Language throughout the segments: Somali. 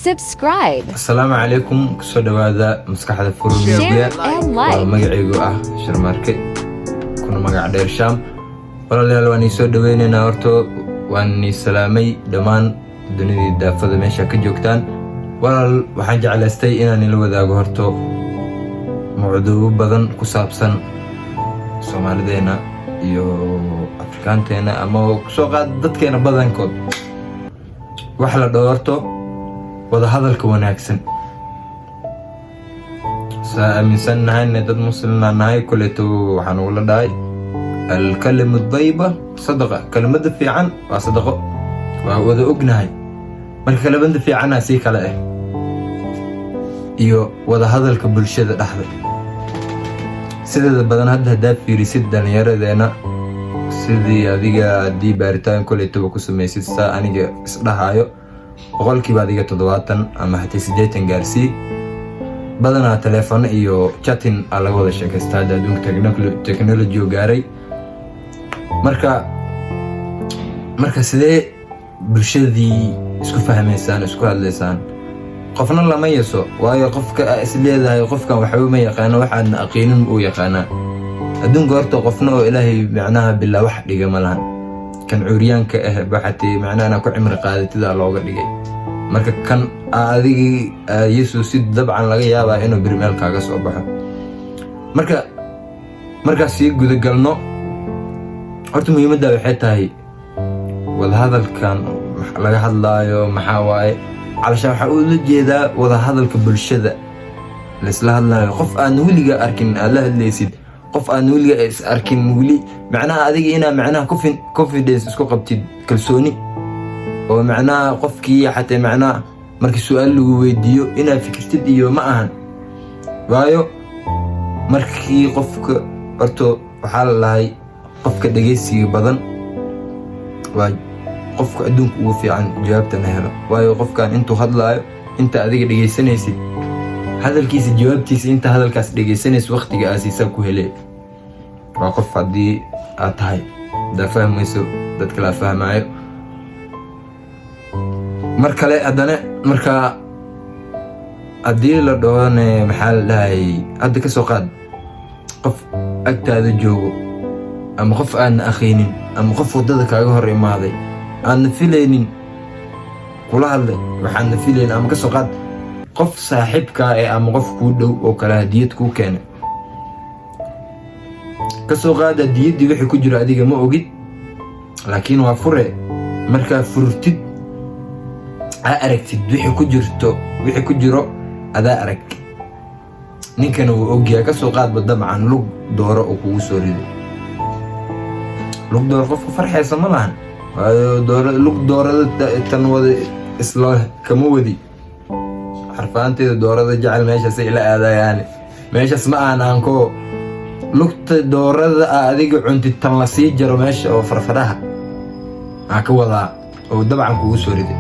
subscribe, السلام عليكم كسو دوادا مسكحة فورو share ميديا and like. ومقعيقو شرماركي كنا مقع دير شام والله واني سو دوينينا هورتو واني سلامي دمان دونيدي دافدا ميشا كجوكتان والله waxaan jeclaystay inaan ila wadaago horto mawduuc badan ku saabsan Soomaalideena iyo Afrikaanteena ama soo qaad dadkeena badankood wax la doorto wada hadalka wanaagsan سأمسنا إن دد مسلمنا نهاي كلته وحنقول داي الكلمة الطيبة صدقة كلمة في عن وصدقة وهذا أجنهاي ما الكلمة في عنها سيك على إيه إيوه وده هذا الكبل شدة أحد سيد بدن هذا هدف في رصيد دنيا ردنا سيدي هذيك دي بارتان كلته وكسر ميسيد سا أنا جا إصلاحه وقال كي بعديك تدواتن أما هتسجيتن جارسي بدنا تلفون iyo chatting ala wada sheekaysta adduunka technology gaaray marka sidee bulshadii isku fahmaysaan isku hadlaysaan qofna lama yeeso waayo qofka isleedahay qofkan waxa uu ma yaqaan waxaan aqoonin uu yaqaan adduunka horta qofna oo ilaahay macnaha bilaa wax dhiga malahan kan cuuriyaanka ah baxati macnaha ku cimri qaadatida looga dhigay marka kan adigi Yeesu si dabcan laga yaabaa inuu birmeel kaaga soo baxo marka si guud galno horta muhiimadda waxay tahay wada hadalkan laga hadlaayo maxaa waaye calasha waxa uu la jeedaa wada hadalka bulshada la isla hadlaayo qof aan wiliga arkin la hadlaysid qof aan wiliga is arkin wili macnaha adiga ina macnaha confidence isku qabtid kalsooni oo macnaha qofkii xataa macnaha markii su'aal lagu weydiiyo inaad fikirtid iyo ma ahan waayo markii qofka horto waxa la lahay qofka dhageysiga badan waa qofka adduunka ugu fiican jawaabtan helo waayo qofkan intuu hadlaayo inta adiga dhageysanaysid hadalkiisa jawaabtiisa inta hadalkaas dhageysanaysid waqtiga aasiisa ku helay waa qof hadii aad tahay da fahmayso dadka la fahmaayo markale adana marka adii la doone maxaa la dhahay hadda ka soo qaad qof agtaada joogo ama qof aan aqoonin ama qof wadada kaaga hor imaaday aan filaynin kula hadlay waxaan filayn ama ka soo qaad qof saaxiibka ah ama qof ku dhow oo kala hadiyad ku keenay ka soo qaad hadiyadii wixii ku jira adiga ma ogid laakiin waa fure marka furtid aragtid wixii ku jiro adaa arag ninkana uu ogyahay ka soo qaad dabcan lug dooro oo kugu soo riday lug dooro qofku farxaysa ma lahan lug doorada tan wada isla kama wadi xarfaanteeda doorada jecel meeshaas ila aadayaan meeshaas ma aanko lugta doorada adiga cuntid tan la sii jaro meesha oo farfaraha ka wada oo dabcan kugu soo riday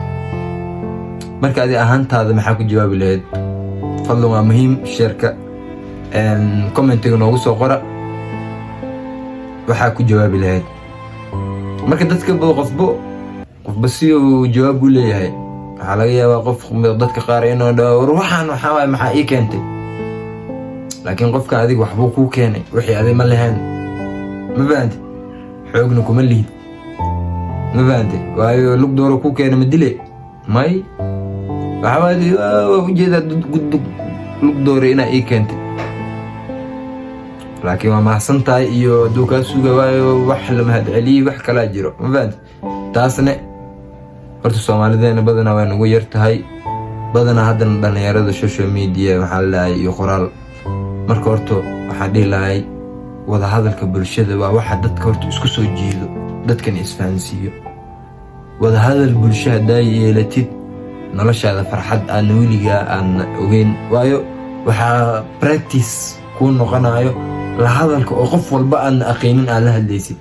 marka adi ahaantaada maxaa ku jawaabi lahayd fadlan waa muhiim sheerka commentiga noogu soo qora waxaa ku jawaabi lahayd marka dadka qofba si uu jawaab u leeyahay waxaa laga yaabaa qof dadka qaar inuu dhaho waxaan waxaa waaye maxaa ii keentay laakiin qofka adiga waxbuu kuu keenay wixii adi ma lahayn ma fahanti xoogna kuma liid ma fahanti waayo lug dooro kuu keenay ma dile may waxaad ujeedaa gudub lug doore inaa ii keentay laakiin waa mahadsan tahay iyo hadduu kaa suga waayo wax la mahadceliyey wax kalaa jiro ma fahanti taasna horta Soomaalideena badanaa waa nagu yar tahay badanaa haddana dhalinyarada social media waxaa la lahay iyo qoraal marka horta waxaa dhihi lahay wada hadalka bulshada waa waxa dadka horta isku soo jiido dadkan isfahansiiyo wada hadal bulsho haddaa yeelatid noloshaada farxad aan wiliga aan ogeyn waayo waxa practice ku noqonayo la hadalka oo qof walba aan aqoonin aan la hadlaysid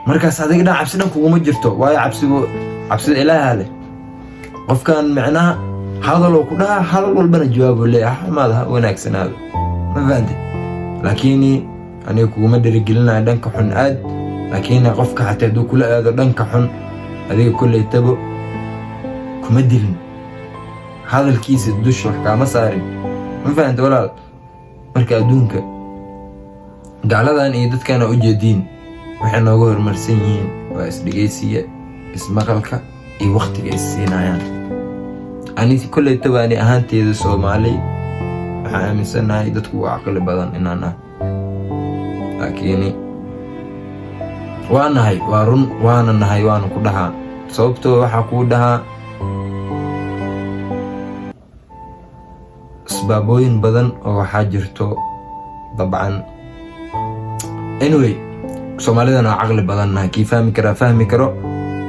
markaas adiga cabsi dhan kugu ma jirto waayo cabsida Ilaahay leh qofkan macnaha hadal oo ku dhaha hadal walbana jawaab leeyahay xamaad wanaagsanaado ma fahanti laakiin aniga kugu ma dhirigelinayo dhanka xun aad laakiin qofka xataa duu kula aado dhanka xun adiga kulay tabo kuma dilin, hadalkiisa dusha wax kaama saarin. Ma fahanta walaal? Marka adduunka gacladan iyo dadkana u jeediin waxay nooga horumarsan yihiin waa isdhegeysiga, ismaqalka iyo waqtiga is siinayaan. Aniga kulley tabaani ahaanteeda Soomaali waxaan aaminsanahay dadku waa caqli badan inaan ah, laakiin waa nahay, waa run, waana nahay, waana ku dhahaa. Sababtoo waxaa kuu dhahaa asbaabooyin badan oo waxaa jirto dabcan. Anyway, Soomaalidana waa caqli badan nahay, kii fahmi karaa fahmi karo,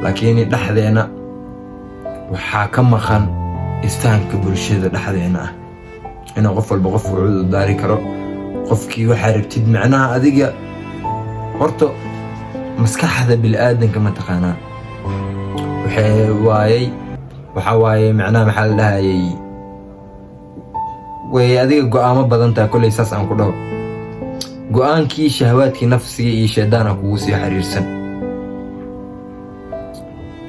laakiin dhexdeena waxaa ka maqan isfahanka bulshada dhexdeena ah. Inuu qof walba qof u daari karo, qofkii waxaa rabtid macnaha adiga horta maskaxda bilaadanka ma taqaanaa waxa waaye macnaha maxaa la dhahayay way adiga go'aamo badan tahay. Kolley saas aan ku dhaho, go'aankii shahwaadkii nafsiga iyo shaydaana kugu sii xiriirsan.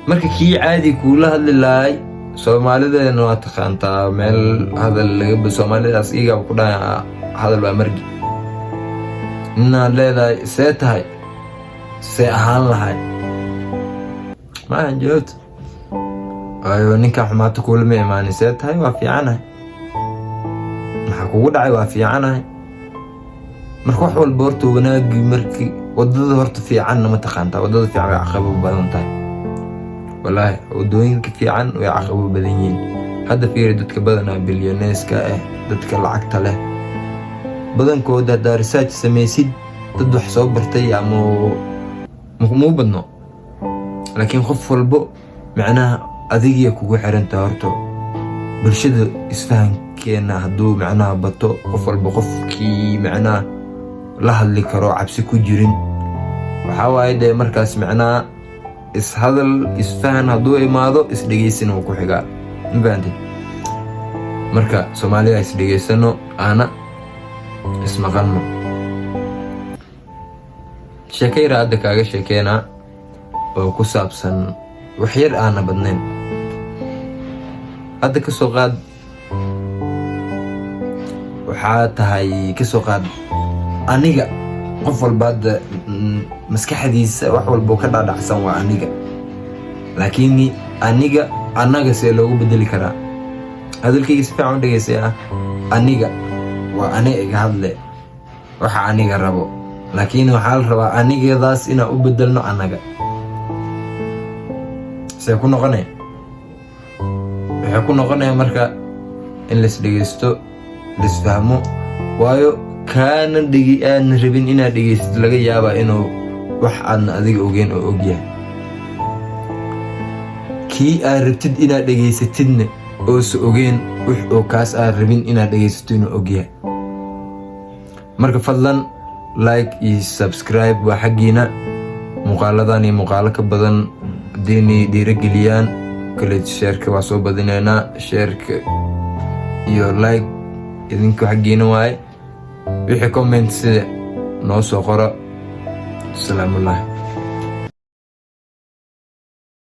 marka kii caadi kuula hadli lahay Soomaalideena waa taqaantaa meel hadal laga Soomaalidaas iyaga ku dhahay hadal waa margi. Inaan leedahay see tahay, see ahaan lahay ma joogto. Ayo ninka xumaata kuula ma imaanin, see tahay waa fiicanahay, maxaa kugu dhacay waa fiicanahay. marka wax walba horta wanaagi markii wadada horta fiicanna ma taqaantaa. wadada fiican way caqabado badan tahay wallaahi, wadooyinka fiican way caqabado badan yihiin. hadda fiiri dadka badanaa bilyaneeska ah, dadka lacagta leh badankooda haddaa research samaysid dad wax soo bartay ama muu badno. laakiin qof walbo macnaha adigiya kugu xirantahay. horta bulshada isfahankeena hadduu macnaha bato, qof walba qofkii macnaha la hadli karo cabsi ku jirin, waxaa waaye dee markaas macnaha ishadal isfahan hadduu imaado isdhegeysina wuu ku xigaa. ma fahantay? marka Soomaalida isdhegeysano, aana ismaqalno. sheekayra hadda kaaga sheekeynaa oo ku saabsan wax yar aana badnayn. hadda ka soo qaad, waxaa tahay ka soo qaad aniga qof walba hadda maskaxdiisa wax walba ka dhaadhacsan waa aniga, laakiin aniga annaga see loogu bedeli karaa? hadalkayga si fiican u dhegeysay ah. aniga waa aniga iga hadle waxa aniga rabo, laakiin waxaa la rabaa anigadaas inaan u bedelno annaga. see ku noqonaya? waxay ku noqonaya marka in laisdhegeysto, laisfahmo. waayo kaana aan rabin inaad dhegeysid laga yaabaa inuu wax aadna adiga ogeyn oo ogyahay. kii aad rabtid inaad dhegeysatidna oosa ogeyn wix oo kaas aad rabin inaad dhegeysato inuu ogyahay. marka fadlan like iyo subscribe waa xaggiina. muuqaaladan iyo muuqaalo ka badan haddiinay dhiirageliyaan kale sheerka waa soo badinaynaa. sheerka iyo like idinka xaggiina waaye. wixii comment sida noo soo qora. Salaamu alaykum.